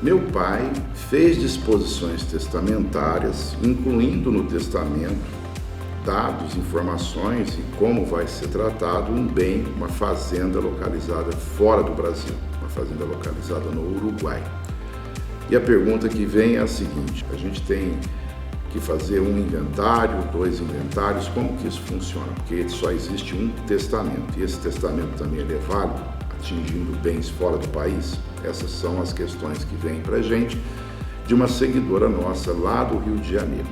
Meu pai fez disposições testamentárias, incluindo no testamento dados, informações e como vai ser tratado um bem, uma fazenda localizada fora do Brasil, uma fazenda localizada no Uruguai. E a pergunta que vem é a seguinte: a gente tem que fazer um inventário, 2 inventários, como que isso funciona? Porque só existe um testamento, e esse testamento também é válido, atingindo bens fora do país? Essas são as questões que vêm para a gente de uma seguidora nossa lá do Rio de Janeiro.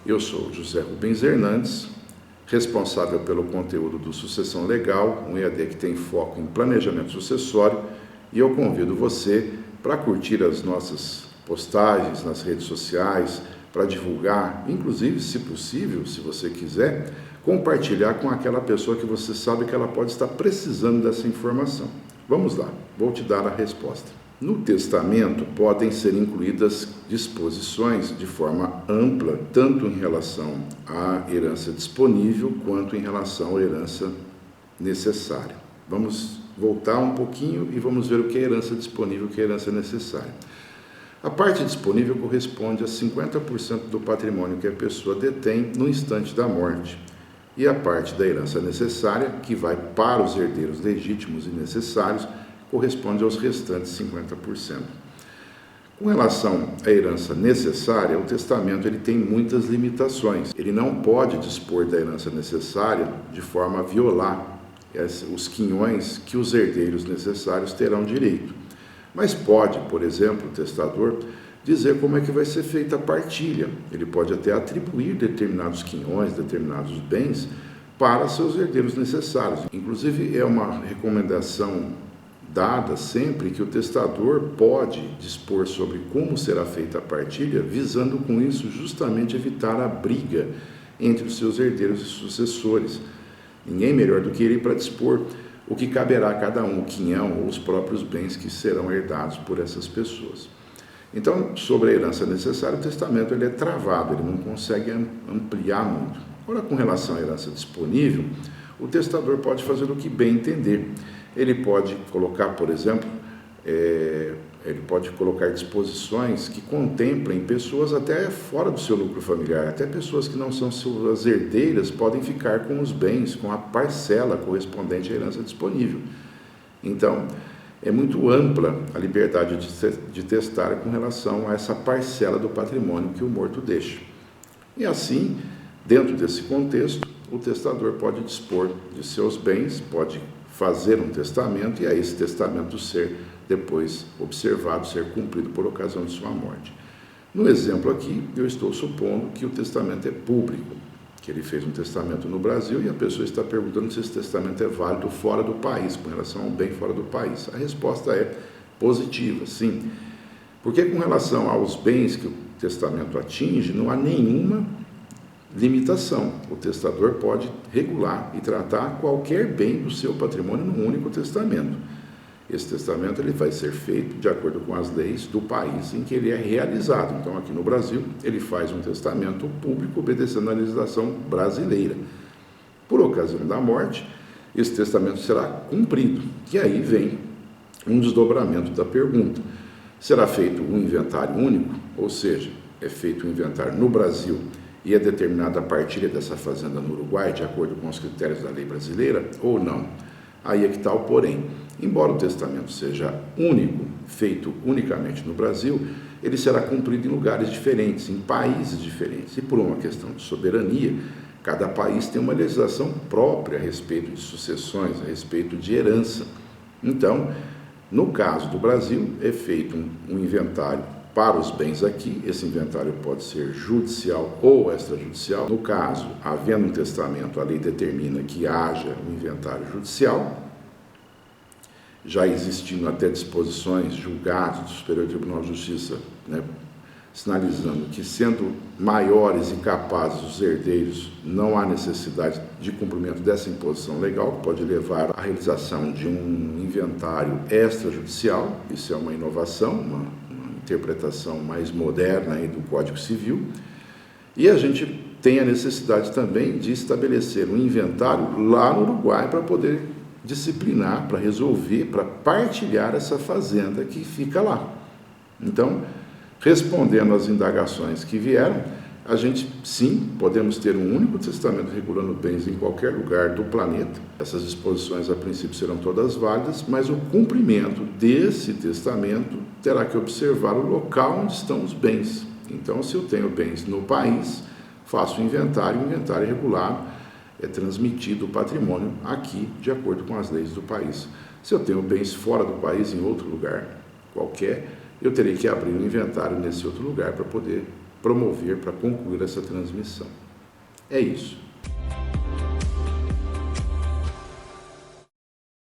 Eu sou José Rubens Hernandes, responsável pelo conteúdo do Sucessão Legal, um EAD que tem foco em planejamento sucessório, e eu convido você para curtir as nossas postagens nas redes sociais, para divulgar, inclusive, se possível, se você quiser, compartilhar com aquela pessoa que você sabe que ela pode estar precisando dessa informação. Vamos lá, vou te dar a resposta. No testamento podem ser incluídas disposições de forma ampla, tanto em relação à herança disponível, quanto em relação à herança necessária. Vamos voltar um pouquinho e vamos ver o que é herança disponível e o que é herança necessária. A parte disponível corresponde a 50% do patrimônio que a pessoa detém no instante da morte. E a parte da herança necessária, que vai para os herdeiros legítimos e necessários, corresponde aos restantes 50%. Com relação à herança necessária, o testamento ele tem muitas limitações. Ele não pode dispor da herança necessária de forma a violar os quinhões que os herdeiros necessários terão direito. Mas pode, por exemplo, o testador dizer como é que vai ser feita a partilha. Ele pode até atribuir determinados quinhões, determinados bens para seus herdeiros necessários. Inclusive, é uma recomendação dada sempre que o testador pode dispor sobre como será feita a partilha, visando com isso justamente evitar a briga entre os seus herdeiros e sucessores. Ninguém melhor do que ele para dispor o que caberá a cada um, o quinhão ou os próprios bens que serão herdados por essas pessoas. Então, sobre a herança necessária, o testamento ele é travado, ele não consegue ampliar muito. Agora, com relação à herança disponível, o testador pode fazer o que bem entender. Ele pode colocar, por exemplo, ele pode colocar disposições que contemplem pessoas até fora do seu núcleo familiar, até pessoas que não são suas herdeiras podem ficar com os bens, com a parcela correspondente à herança disponível. Então, é muito ampla a liberdade de testar com relação a essa parcela do patrimônio que o morto deixa. E assim, dentro desse contexto, o testador pode dispor de seus bens, pode fazer um testamento e a esse testamento ser depois observado, ser cumprido por ocasião de sua morte. No exemplo aqui, eu estou supondo que o testamento é público, que ele fez um testamento no Brasil e a pessoa está perguntando se esse testamento é válido fora do país, com relação ao bem fora do país. A resposta é positiva, sim. Porque com relação aos bens que o testamento atinge, não há nenhuma limitação. O testador pode regular e tratar qualquer bem do seu patrimônio num único testamento. Esse testamento ele vai ser feito de acordo com as leis do país em que ele é realizado. Então, aqui no Brasil, ele faz um testamento público obedecendo à legislação brasileira. Por ocasião da morte, esse testamento será cumprido. E aí vem um desdobramento da pergunta. Será feito um inventário único? Ou seja, é feito um inventário no Brasil e é determinada a partilha dessa fazenda no Uruguai, de acordo com os critérios da lei brasileira, ou não? Aí é que está o porém. Embora o testamento seja único, feito unicamente no Brasil, ele será cumprido em lugares diferentes, em países diferentes. E por uma questão de soberania, cada país tem uma legislação própria a respeito de sucessões, a respeito de herança. Então, no caso do Brasil, é feito um inventário para os bens aqui. Esse inventário pode ser judicial ou extrajudicial. No caso, havendo um testamento, a lei determina que haja um inventário judicial, já existindo até disposições julgadas do Superior Tribunal de Justiça, sinalizando que, sendo maiores e capazes os herdeiros, não há necessidade de cumprimento dessa imposição legal, que pode levar à realização de um inventário extrajudicial. Isso é uma inovação, uma interpretação mais moderna aí do Código Civil. E a gente tem a necessidade também de estabelecer um inventário lá no Uruguai para poder disciplinar, para resolver, para partilhar essa fazenda que fica lá. Então, respondendo às indagações que vieram, a gente, sim, podemos ter um único testamento regulando bens em qualquer lugar do planeta. Essas disposições, a princípio, serão todas válidas, mas o cumprimento desse testamento terá que observar o local onde estão os bens. Então, se eu tenho bens no país, faço o inventário é regulado, é transmitido o patrimônio aqui, de acordo com as leis do país. Se eu tenho bens fora do país, em outro lugar qualquer, eu terei que abrir um inventário nesse outro lugar para poder promover, para concluir essa transmissão. É isso.